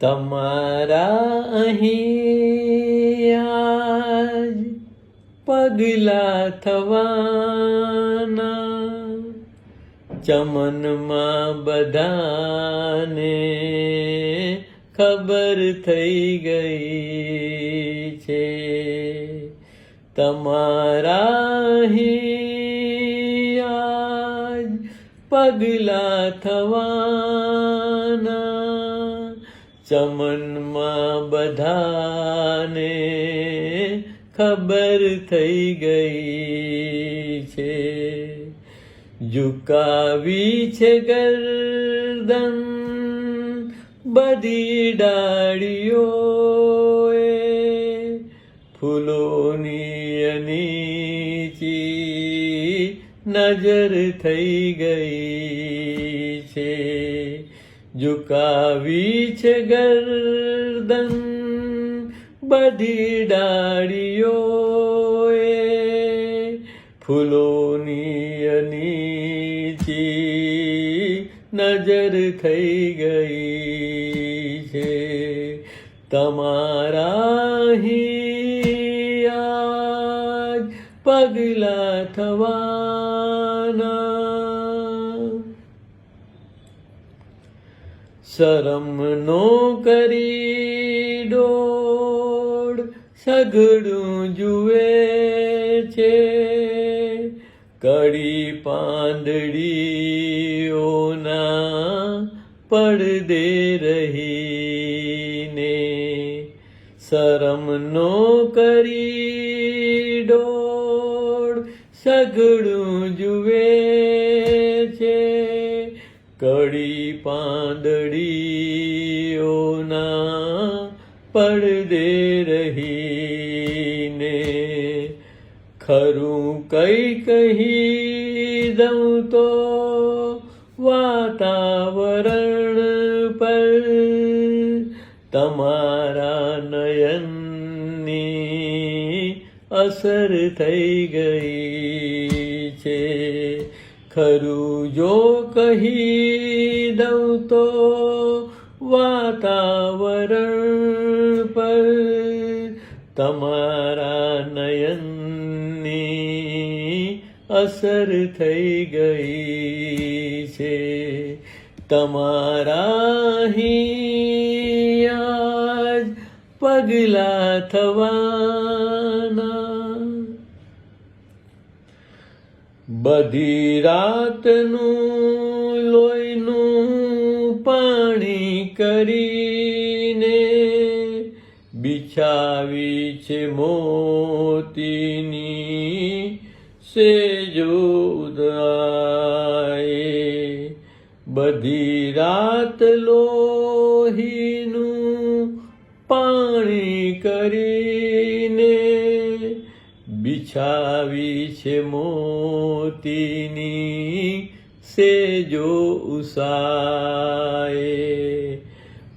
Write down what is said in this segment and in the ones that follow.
તમારા અહીં આજ પગલા થવાના, ચમનમાં બધાને ખબર થઈ ગઈ છે. તમારા અહીં આજ પગલા થવાના, ચમનમાં બધાને ખબર થઈ ગઈ છે. ઝુકાવી છે ગરદન બધી ડાળીઓએ, ફૂલોની નીચી નજર થઈ ગઈ છે. ઝુકાવી છે ગરદન બધી ડાળીઓએ, ફૂલોની નીચી નજર થઈ ગઈ છે. તમારા અહીં આજ પગલા થવાના, શરમ નો કરી દોડ સઘળું જુએ છે. કડી પાંદડીઓના પડદે રહીને, શરમ નો કરી દોડ સઘળું જુએ છે. કડી પાંદડીઓના પડદે રહીને, ખરું કહી દઉં તો વાતાવરણ પર તમારા નયનની અસર થઈ ગઈ છે. ખરું જો કહી દઉં તો વાતાવરણ પર તમારા નયનની અસર થઈ ગઈ છે. તમારા અહીં આજ પગલા થવાના, બધી રાતનું લોહીનું પાણી કરીને, બિછાવી છે મોતીની સેજો ઉદાએ. બધી રાત લોહીનું પાણી કરીને, બિછાવી છે મોતીની સેજો ઉષાએ.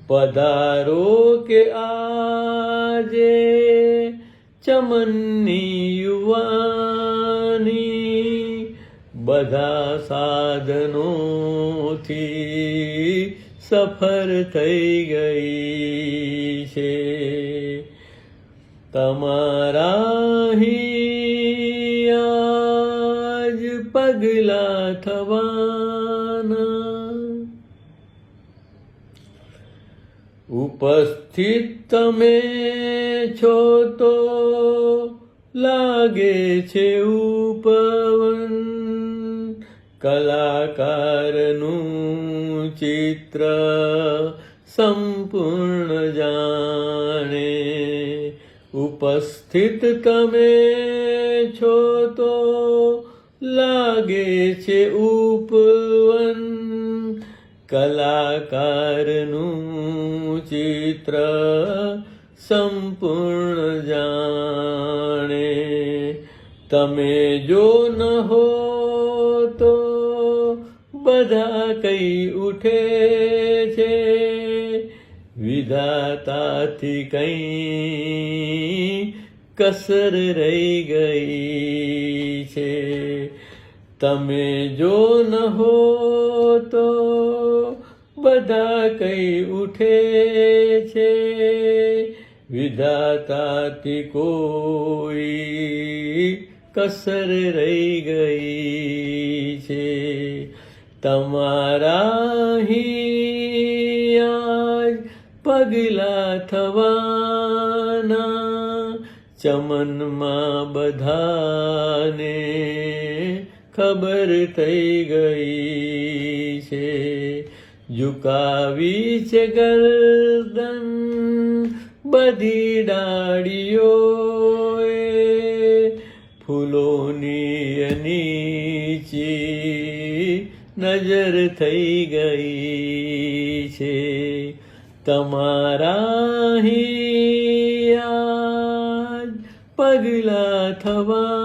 પધારો કે આજે ચમનની યુવાની, બધા સાધનોથી સફર થઈ ગઈ છે. તમારા અહીં આજ પગલા થવાના, ઉપસ્થિત તમે છો તો લાગે છે ઉપવન, કલાકારનું ચિત્ર સંપૂર્ણ જાણે. ઉપસ્થિત તમે છો તો લાગે છે ઉપવન, કલાકારનું ચિત્ર સંપૂર્ણ જાણે. તમે જો ન હો તો બધા કઈ ઉઠે છે, વિધાતાથી કઈ કસર રહી ગઈ છે. તમે જો ન હો તો બધા કઈ ઉઠે છે, વિધાતાથી કોઈ કસર રહી ગઈ છે. તમારા અહીં આજ પગલા થવાના, ચમનમાં બધાને ખબર થઈ ગઈ છે. ઝુકાવી છે ગરદન બધી ડાળીઓએ, ફૂલોની નીચી નજર થઈ ગઈ છે. તમારા અહીં આજ પગલા થવા